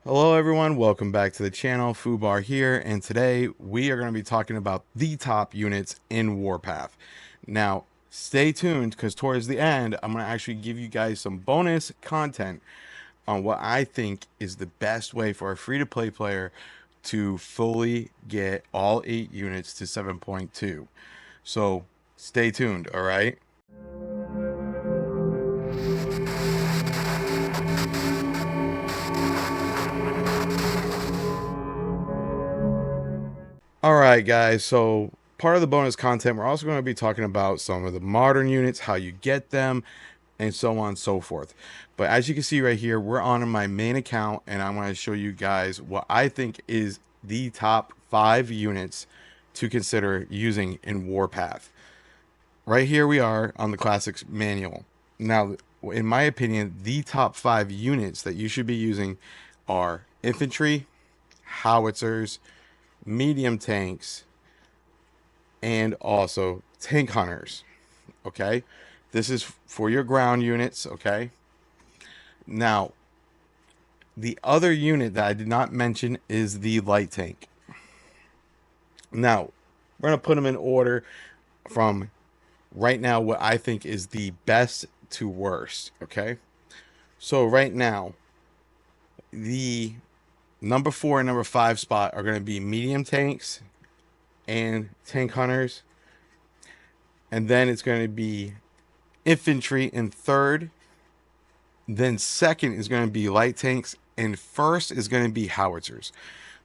Hello everyone, welcome back to the channel. FUBAR here, and today we are going to be talking about the top units in Warpath. Now, stay tuned because towards the end, I'm going to actually give you guys some bonus content on what I think is the best way for a free-to-play player to fully get all 8 units to 7.2. So, stay tuned, all right? All right, guys. So part of the bonus content, we're also going to be talking about some of the modern units, how you get them, and so on and so forth. But as you can see right here, we're on my main account, and I'm going to show you guys what I think is the top 5 units to consider using in Warpath. Right here we are on the Classics manual. Now, in my opinion, the top 5 units that you should be using are infantry, howitzers, medium tanks, and also tank hunters. Okay, this is for your ground units. Okay, now the other unit that I did not mention is the light tank. Now we're gonna put them in order from right now what I think is the best to worst. Okay, so right now the number 4 and number 5 spot are going to be medium tanks and tank hunters, and then it's going to be infantry in third. Then second is going to be light tanks, and first is going to be howitzers.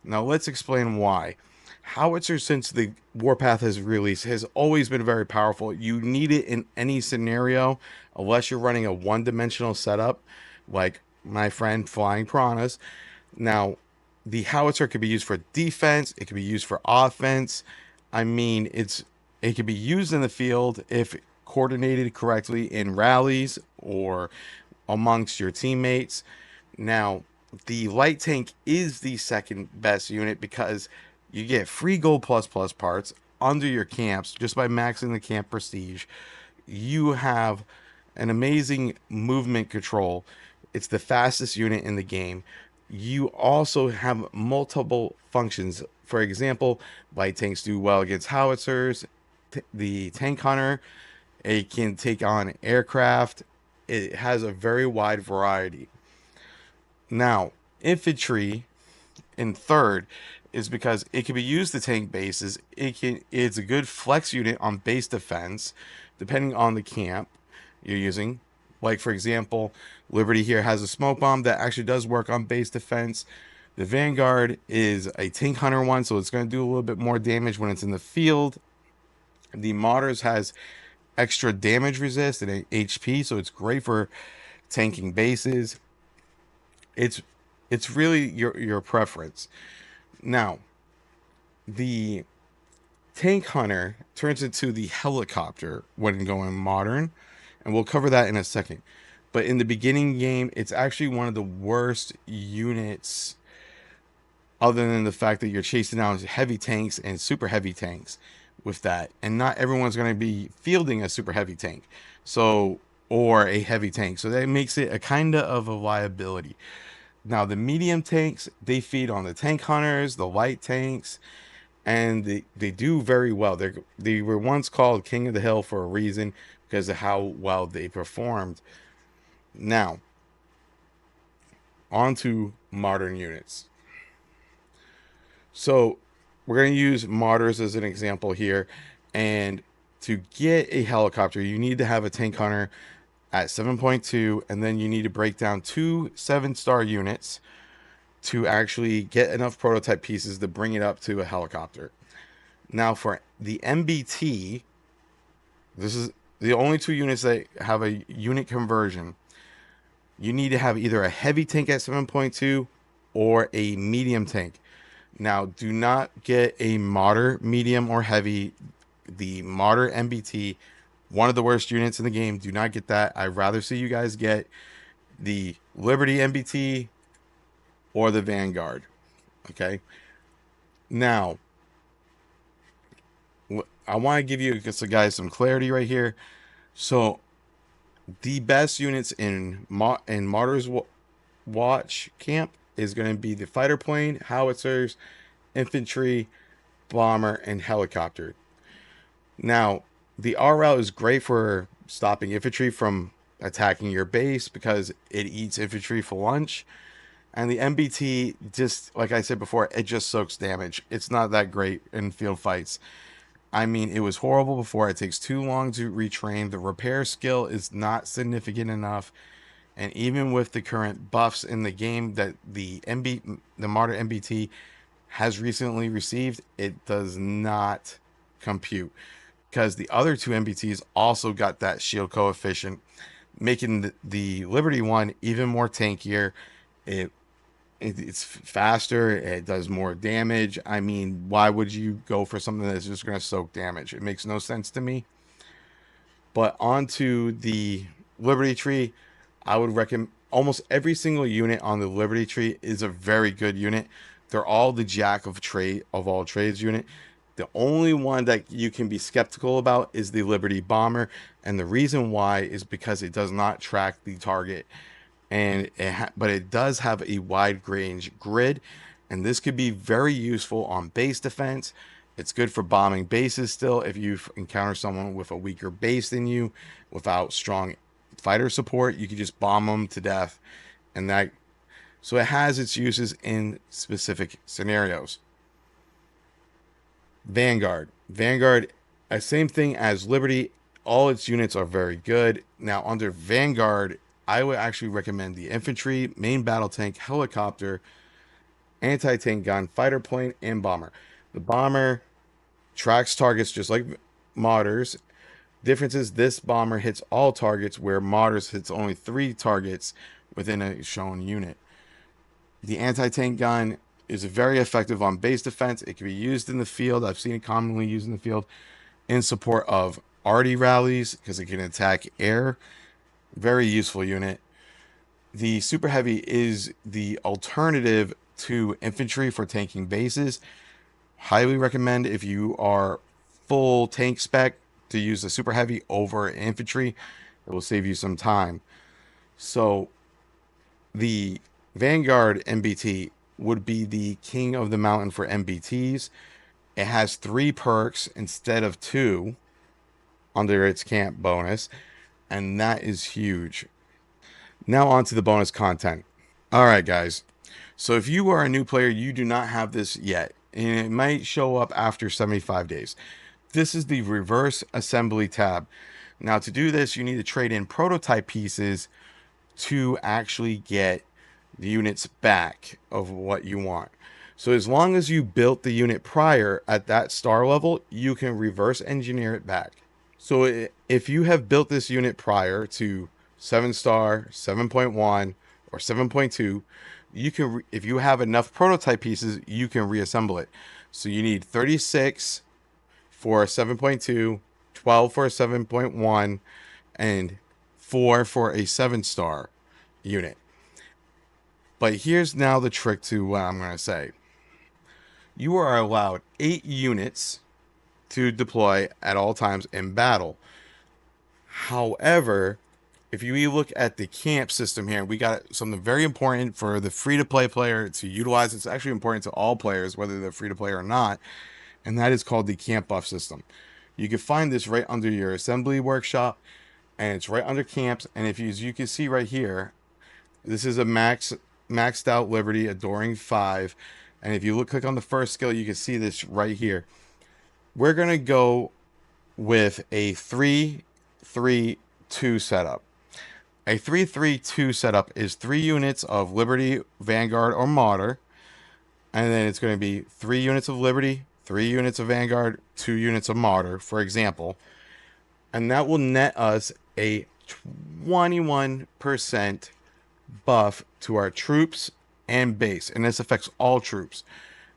Now let's explain why. Howitzers, since the Warpath has released, has always been very powerful. You need it in any scenario, unless you're running a one-dimensional setup, like my friend Flying Piranhas. Now, the howitzer could be used for defense. It could be used for offense. I mean, it could be used in the field if coordinated correctly in rallies or amongst your teammates. Now, the light tank is the second best unit because you get free gold plus plus parts under your camps just by maxing the camp prestige. You have an amazing movement control. It's the fastest unit in the game. You also have multiple functions. For example, light tanks do well against howitzers. The tank hunter, it can take on aircraft. It has a very wide variety. Now, infantry in third is because it can be used to tank bases. It's a good flex unit on base defense, depending on the camp you're using. Like for example, Liberty here has a smoke bomb that actually does work on base defense. The Vanguard is a tank hunter one, so it's going to do a little bit more damage when it's in the field. The Martyrs has extra damage resist and HP, so it's great for tanking bases. It's it's really your preference. Now, the tank hunter turns into the helicopter when going modern, and we'll cover that in a second. But in the beginning game, it's actually one of the worst units, other than the fact that you're chasing down heavy tanks and super heavy tanks with that. And not everyone's going to be fielding a super heavy tank. So, or a heavy tank. So that makes it a kind of a liability. Now, the medium tanks, they feed on the tank hunters, the light tanks, and they do very well. They were once called King of the Hill for a reason because of how well they performed. Now, on to modern units. So, we're going to use martyrs as an example here. And to get a helicopter, you need to have a tank hunter at 7.2, and then you need to break down 2 7-star units to actually get enough prototype pieces to bring it up to a helicopter. Now for the MBT, this is the only 2 units that have a unit conversion. You need to have either a heavy tank at 7.2 or a medium tank. Now, do not get a martyr, medium, or heavy. The martyr MBT, one of the worst units in the game. Do not get that. I'd rather see you guys get the Liberty MBT or the Vanguard. Okay. Now, I want to give you guys some clarity right here. So, the best units in Martyr's Watch camp is going to be the fighter plane, howitzers, infantry, bomber, and helicopter. Now, the RL is great for stopping infantry from attacking your base because it eats infantry for lunch. And the MBT, just like I said before, it just soaks damage. It's not that great in field fights. I mean, it was horrible before. It takes too long to retrain. The repair skill is not significant enough. And even with the current buffs in the game that the Martyr MBT has recently received, it does not compute because the other two MBTs also got that shield coefficient, making the Liberty one even more tankier. It it's faster. It does more damage. I mean, why would you go for something that's just going to soak damage? It makes no sense to me. But onto the Liberty Tree, I would recommend almost every single unit on the Liberty Tree is a very good unit. They're all the jack of all trades unit. The only one that you can be skeptical about is the Liberty Bomber, and the reason why is because it does not track the target, and but it does have a wide range grid, and this could be very useful on base defense. It's good for bombing bases still if you encounter someone with a weaker base than you without strong fighter support. You can just bomb them to death, and that so it has its uses in specific scenarios. Vanguard, same thing as Liberty. All its units are very good. Now under Vanguard, I would actually recommend the infantry, main battle tank, helicopter, anti-tank gun, fighter plane, and bomber. The bomber tracks targets just like Martyrs. Difference is this bomber hits all targets where Martyrs hits only 3 targets within a shown unit. The anti-tank gun is very effective on base defense. It can be used in the field. I've seen it commonly used in the field in support of arty rallies because it can attack air. Very useful unit. The super heavy is the alternative to infantry for tanking bases. Highly recommend if you are full tank spec to use the super heavy over infantry. It will save you some time. So the Vanguard MBT would be the king of the mountain for MBTs. It has 3 perks instead of 2 under its camp bonus, and that is huge. Now on to the bonus content. All right, guys. So if you are a new player, you do not have this yet, and it might show up after 75 days. This is the reverse assembly tab. Now to do this, you need to trade in prototype pieces to actually get the units back of what you want. So as long as you built the unit prior at that star level, you can reverse engineer it back. So if you have built this unit prior to 7 star, 7.1, or 7.2, you can, if you have enough prototype pieces, you can reassemble it. So you need 36 for a 7.2, 12 for a 7.1, and 4 for a 7-star unit. But here's now the trick to what I'm going to say. You are allowed 8 units to deploy at all times in battle. However, if you look at the camp system here, we got something very important for the free-to-play player to utilize. It's actually important to all players, whether they're free-to-play or not, and that is called the camp buff system. You can find this right under your assembly workshop, and it's right under camps. And if you, as you can see right here, this is a maxed out Liberty Adoring 5, and if you click on the first skill, you can see this right here. We're gonna go with a 3-3-2 setup. A 3-3-2 setup is 3 units of Liberty, Vanguard, or Martyr, and then it's going to be 3 units of Liberty, 3 units of Vanguard, 2 units of Martyr, for example, and that will net us a 21% buff to our troops and base, and this affects all troops,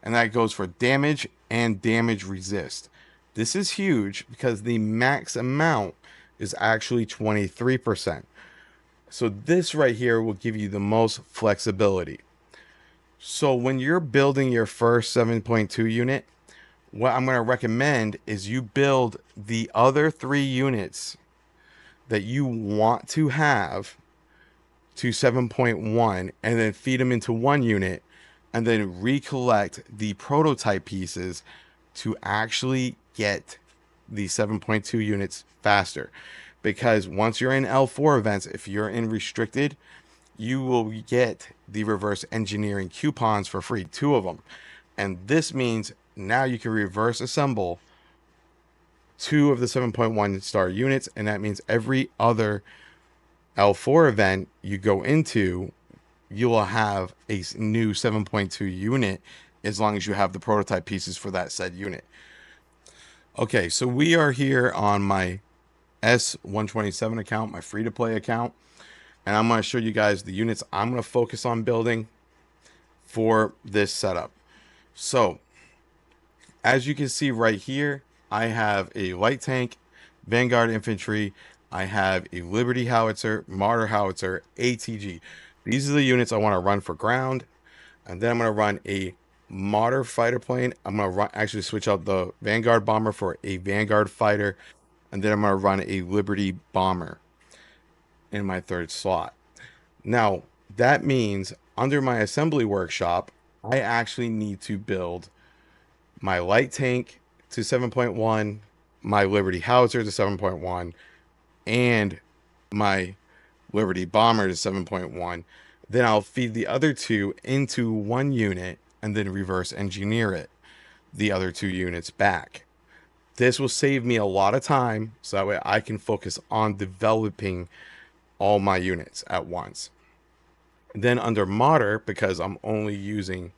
and that goes for damage and damage resist. This is huge because the max amount is actually 23%. So this right here will give you the most flexibility. So when you're building your first 7.2 unit, what I'm going to recommend is you build the other 3 units that you want to have to 7.1 and then feed them into one unit and then recollect the prototype pieces to actually get the 7.2 units faster. Because once you're in L4 events, if you're in restricted, you will get the reverse engineering coupons for free, 2 of them. And this means now you can reverse assemble 2 of the 7.1 star units, and that means every other L4 event you go into, you will have a new 7.2 unit as long as you have the prototype pieces for that said unit. Okay, so we are here on my S127 account, my free-to-play account, and I'm going to show you guys the units I'm going to focus on building for this setup. So, as you can see right here, I have a light tank, Vanguard infantry, I have a Liberty howitzer, Martyr howitzer, ATG. These are the units I want to run for ground, and then I'm going to run a Martyr fighter plane. I'm going to actually switch out the Vanguard bomber for a Vanguard fighter, and then I'm going to run a Liberty bomber in my 3rd slot. Now, that means under my assembly workshop, I actually need to build my light tank to 7.1, my Liberty howitzer to 7.1, and my Liberty bomber to 7.1. Then I'll feed the other 2 into one unit and then reverse engineer it, the other 2 units back. This will save me a lot of time, so that way I can focus on developing all my units at once. Then under Martyr, because I'm only using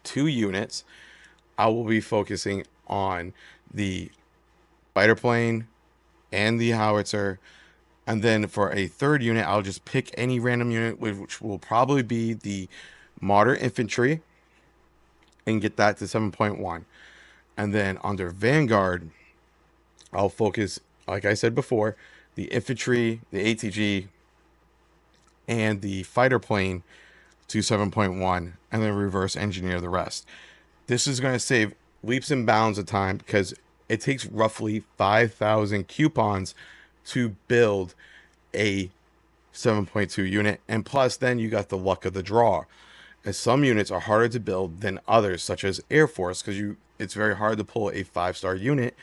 2 units, I will be focusing on the fighter plane and the howitzer. And then for a 3rd unit, I'll just pick any random unit, which will probably be the Martyr infantry, and get that to 7.1. And then under Vanguard, I'll focus, like I said before, the infantry, the ATG, and the fighter plane to 7.1, and then reverse engineer the rest. This is going to save leaps and bounds of time because it takes roughly 5,000 coupons to build a 7.2 unit, and plus then you got the luck of the draw, as some units are harder to build than others, such as Air Force, because it's very hard to pull a 5-star unit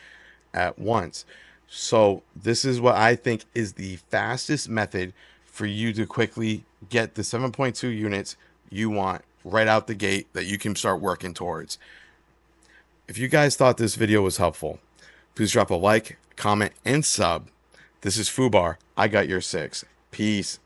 at once. So this is what I think is the fastest method for you to quickly get the 7.2 units you want right out the gate that you can start working towards. If you guys thought this video was helpful, please drop a like, comment, and sub. This is FUBAR. I got your 6. Peace.